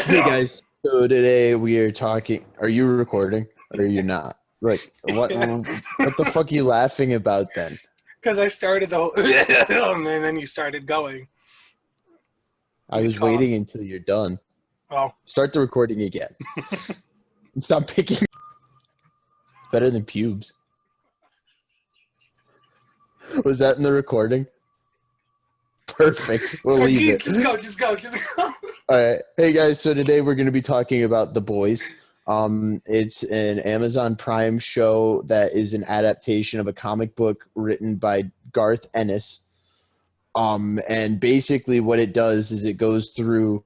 Hey guys, so today we are talking. Are you recording or are you not? Like, what? What the fuck are you laughing about then? Because I started the whole and then you started going. I You was cough. waiting until you're done. Oh, Start the recording again. And stop picking. It's better than pubes. Was that in the recording? Perfect. We'll leave it. just go. All right. Hey guys, so today we're going to be talking about The Boys. It's an Amazon Prime show that is an adaptation of a comic book written by Garth Ennis. And basically what it does is it goes through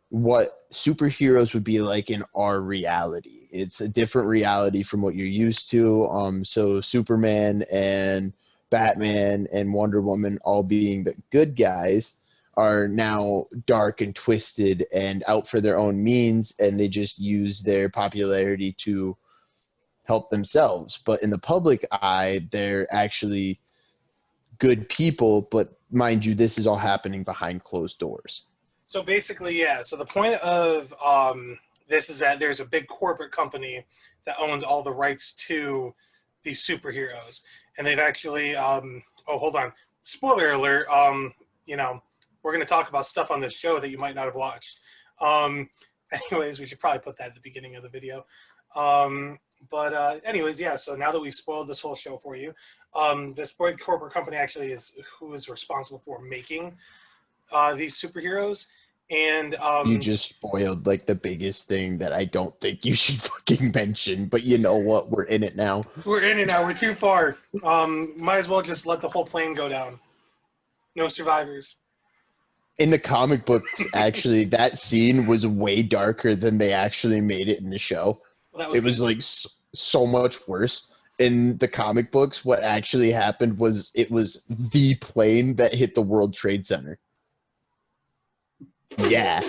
what superheroes would be like in our reality. It's a different reality from what you're used to. So Superman and Batman and Wonder Woman, all being the good guys, are now dark and twisted and out for their own means, and they just use their popularity to help themselves. But in the public eye, they're actually good people, but mind you, this is all happening behind closed doors. So basically, yeah. So the point of this is that there's a big corporate company that owns all the rights to these superheroes, and they've actually. Oh, hold on. Spoiler alert. We're going to talk about stuff on this show that you might not have watched. Anyways, we should probably put that at the beginning of the video. Anyways, yeah. So now that we've spoiled this whole show for you, this big corporate company actually is who is responsible for making these superheroes. And You just spoiled like the biggest thing that I don't think you should fucking mention, but you know what? We're in it now. we're in it now. We're too far. Might as well just let the whole plane go down. No survivors. In the comic books, actually, that scene was way darker than they actually made it in the show. Well, that was It was like so much worse. In the comic books, what actually happened was it was the plane that hit the World Trade Center. Yeah.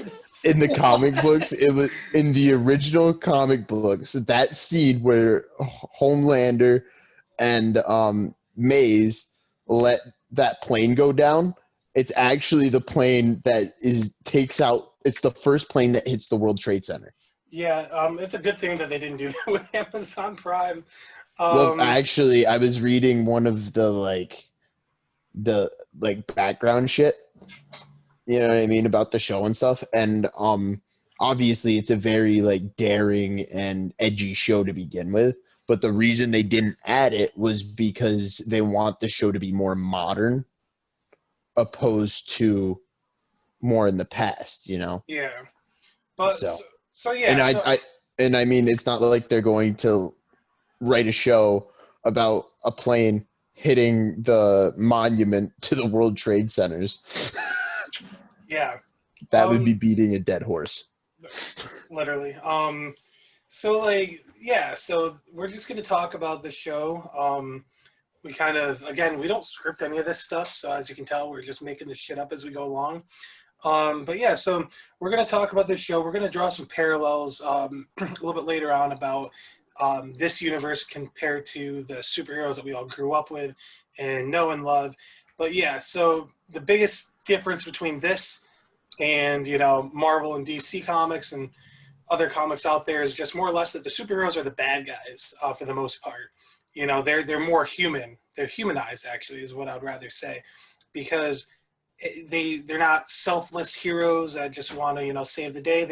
In the comic books, it was in the original comic books, that scene where Homelander and Maze let that plane go down. It's actually the plane that takes out. It's the first plane that hits the World Trade Center. Yeah, it's a good thing that they didn't do that with Amazon Prime. Well, actually, I was reading one of the background shit. You know what I mean about the show and stuff, and obviously it's a very like daring and edgy show to begin with. But the reason they didn't add it was because they want the show to be more modern, opposed to more in the past, you know. Yeah, but So, yeah. and I mean, it's not like they're going to write a show about a plane hitting the monument to the World Trade Centers. Yeah, That would be beating a dead horse. literally. So we're just going to talk about the show. We kind of, again, we don't script any of this stuff, so as you can tell, we're just making this shit up as we go along. So we're going to talk about this show. We're going to draw some parallels a little bit later on about this universe compared to the superheroes that we all grew up with and know and love. But yeah, so the biggest difference between this and, Marvel and DC comics and other comics out there is just more or less that the superheroes are the bad guys for the most part. They're more human. They're humanized, actually, is what I'd rather say, because they're not selfless heroes that just want to, save the day.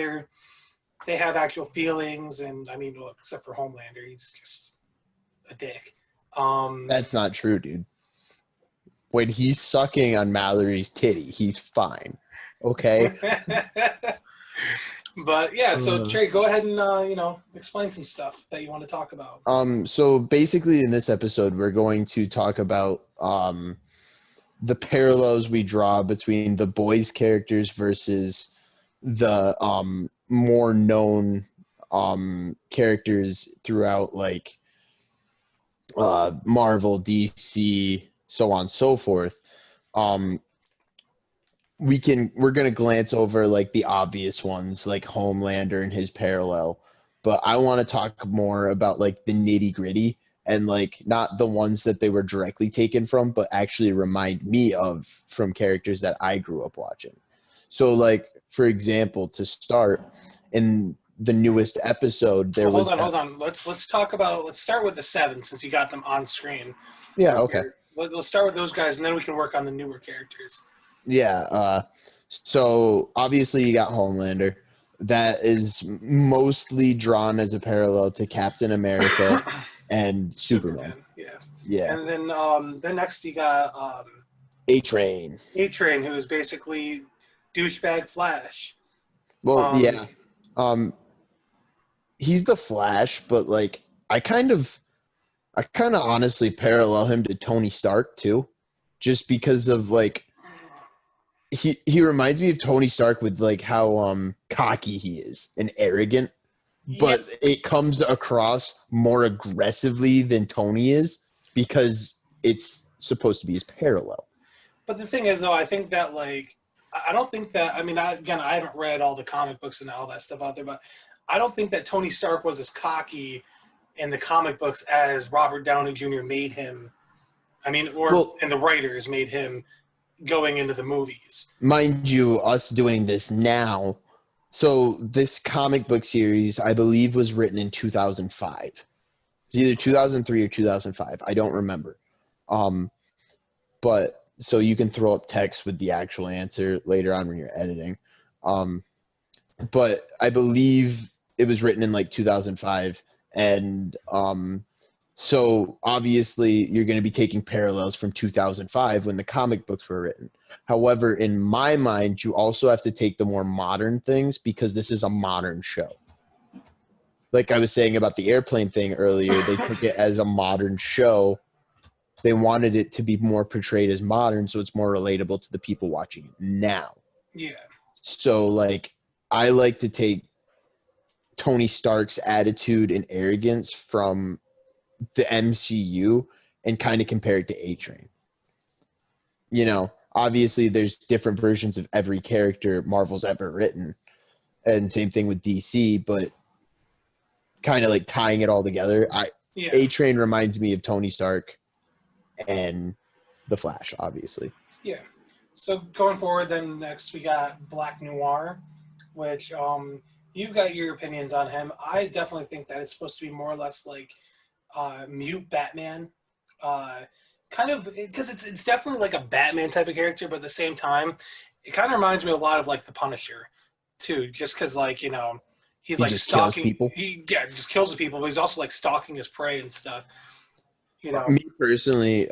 They have actual feelings, and I mean, well, except for Homelander, he's just a dick. That's not true, dude. When he's sucking on Mallory's titty, he's fine. Okay. But yeah, so Trey, go ahead and explain some stuff that you want to talk about. So basically, in this episode, we're going to talk about the parallels we draw between the boys' characters versus the more known characters throughout, like Marvel, DC, so on and so forth. We're gonna glance over like the obvious ones, like Homelander and his parallel, but I want to talk more about like the nitty gritty and like not the ones that they were directly taken from, but actually remind me of from characters that I grew up watching. So, like, for example, to start, in the newest episode, there Well, was that. hold on. Let's talk about. Let's start with the seven since you got them on screen. Yeah, okay. Let's start with those guys, and then we can work on the newer characters. Yeah. So obviously you got Homelander. That is mostly drawn as a parallel to Captain America and Superman. Yeah. Yeah. And then next you got A-Train. A-Train, who is basically douchebag Flash. Well, yeah. He's the Flash, but like I kind of honestly parallel him to Tony Stark too, just because of like he reminds me of Tony Stark with like how cocky he is and arrogant, but it comes across more aggressively than Tony is because it's supposed to be his parallel. But the thing is, though, I think that like I don't think that. I mean, I haven't read all the comic books and all that stuff out there, but I don't think that Tony Stark was as cocky in the comic books as Robert Downey Jr. made him. I mean, and the writers made him going into the movies. Mind you, us doing this now. So this comic book series, I believe, was written in 2005. It's either 2003 or 2005. I don't remember. But so you can throw up text with the actual answer later on when you're editing. But I believe it was written in like 2005. And so obviously you're going to be taking parallels from 2005 when the comic books were written. However, in my mind, you also have to take the more modern things because this is a modern show. Like I was saying about the airplane thing earlier, they took it as a modern show. They wanted it to be more portrayed as modern, so it's more relatable to the people watching it now. Yeah. So, like, I like to take Tony Stark's attitude and arrogance from the MCU and kind of compare it to A-Train. You know, obviously there's different versions of every character Marvel's ever written, and same thing with DC, but kind of like tying it all together. A-Train reminds me of Tony Stark and the Flash, obviously. Yeah. So going forward, then next we got Black Noir, which you've got your opinions on him. I definitely think that it's supposed to be more or less like mute Batman, kind of because it's definitely like a Batman type of character, but at the same time, it kind of reminds me a lot of like the Punisher, too. Just because like he's like just stalking kills people. Just kills people, but he's also like stalking his prey and stuff. Me personally,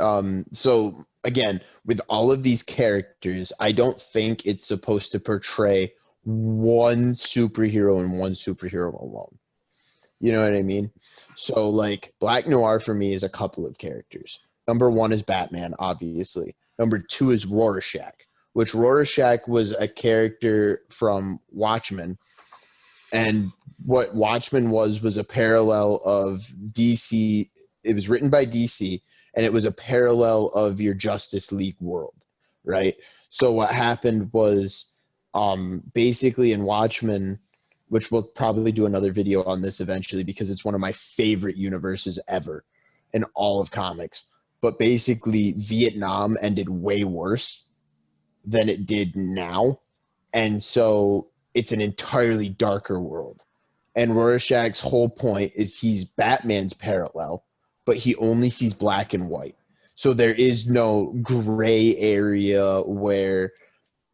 so again, with all of these characters, I don't think it's supposed to portray one superhero and one superhero alone. You know what I mean? So, like, Black Noir for me is a couple of characters. Number one is Batman, obviously. Number two is Rorschach, which Rorschach was a character from Watchmen. And what Watchmen was a parallel of DC. It was written by DC, and it was a parallel of your Justice League world, right? So what happened was basically in Watchmen, which we'll probably do another video on this eventually because it's one of my favorite universes ever in all of comics. But basically, Vietnam ended way worse than it did now. And so it's an entirely darker world. And Rorschach's whole point is he's Batman's parallel, but he only sees black and white. So there is no gray area where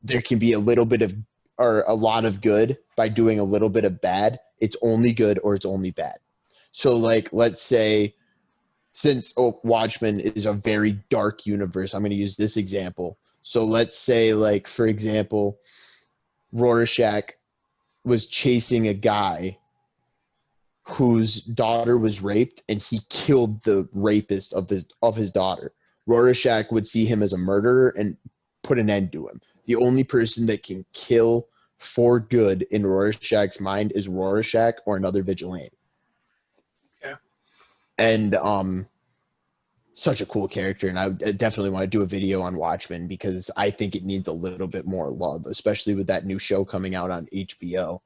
there can be a little bit of or a lot of good by doing a little bit of bad. It's only good or it's only bad. So, like, let's say, since Watchmen is a very dark universe, I'm going to use this example. So let's say, like, for example, Rorschach was chasing a guy whose daughter was raped, and he killed the rapist of his daughter. Rorschach would see him as a murderer and put an end to him. The only person that can kill for good in Rorschach's mind is Rorschach or another vigilante. Yeah. And such a cool character, and I definitely want to do a video on Watchmen because I think it needs a little bit more love, especially with that new show coming out on HBO.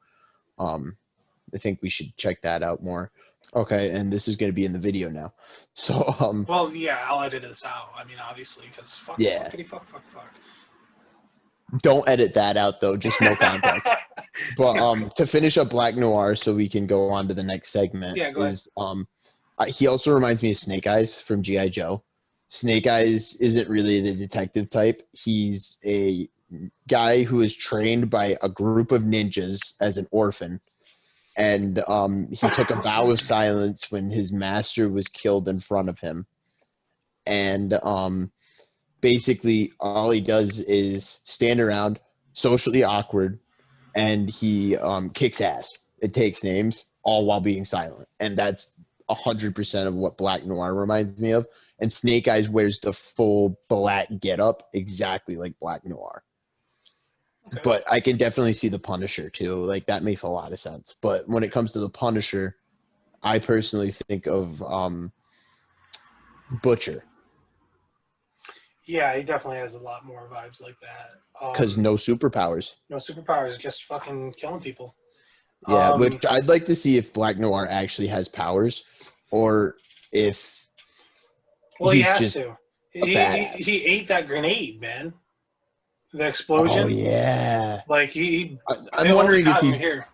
I think we should check that out more. Okay, and this is going to be in the video now. So, well, yeah, I'll edit this out. I mean, obviously, because fuck. Don't edit that out though. Just no context. But to finish up Black Noir, so we can go on to the next segment. Yeah, go ahead. He also reminds me of Snake Eyes from G.I. Joe. Snake Eyes isn't really the detective type. He's a guy who is trained by a group of ninjas as an orphan, and he took a vow of silence when his master was killed in front of him. And basically, all he does is stand around, socially awkward, and he kicks ass. It takes names, all while being silent, and that's 100% of what Black Noir reminds me of. And Snake Eyes wears the full black getup, exactly like Black Noir. Okay. But I can definitely see the Punisher too. Like that makes a lot of sense. But when it comes to the Punisher, I personally think of Butcher. Yeah, he definitely has a lot more vibes like that. Because no superpowers. No superpowers, just fucking killing people. Yeah, which I'd like to see if Black Noir actually has powers, or if he has just to. He ate that grenade, man. The explosion. Oh yeah. Like I'm wondering if he's here.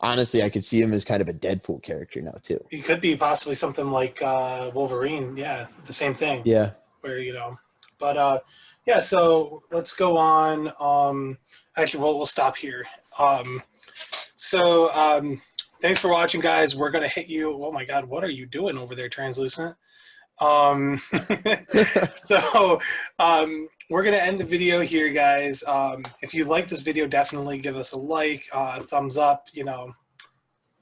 Honestly, I could see him as kind of a Deadpool character now too. He could be possibly something like Wolverine. Yeah, the same thing. Yeah. Where but yeah. So let's go on. Actually, we'll stop here. Thanks for watching, guys. We're gonna hit you. Oh my God, what are you doing over there, Translucent? We're gonna end the video here, guys. If you like this video, definitely give us a like, thumbs up.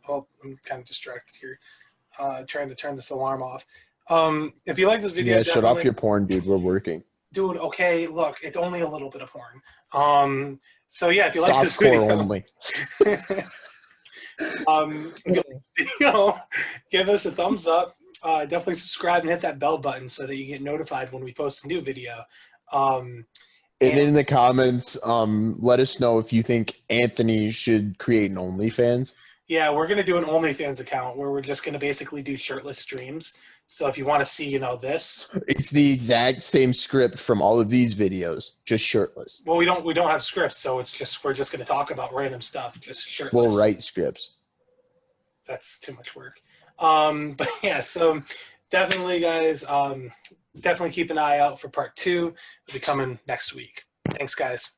Oh, I'm kind of distracted here, trying to turn this alarm off. If you like this video, yeah, shut off your porn, dude. We're working. Dude, okay, look, it's only a little bit of porn. So yeah, if you like this video, only. Give us a thumbs up. Definitely subscribe and hit that bell button so that you get notified when we post a new video. And in the comments, let us know if you think Anthony should create an OnlyFans. Yeah, we're going to do an OnlyFans account where we're just going to basically do shirtless streams. So if you want to see, this. It's the exact same script from all of these videos, just shirtless. Well, we don't have scripts, so we're just going to talk about random stuff, just shirtless. We'll write scripts. That's too much work. But yeah, so definitely, guys, definitely keep an eye out for part 2. It'll be coming next week. Thanks, guys.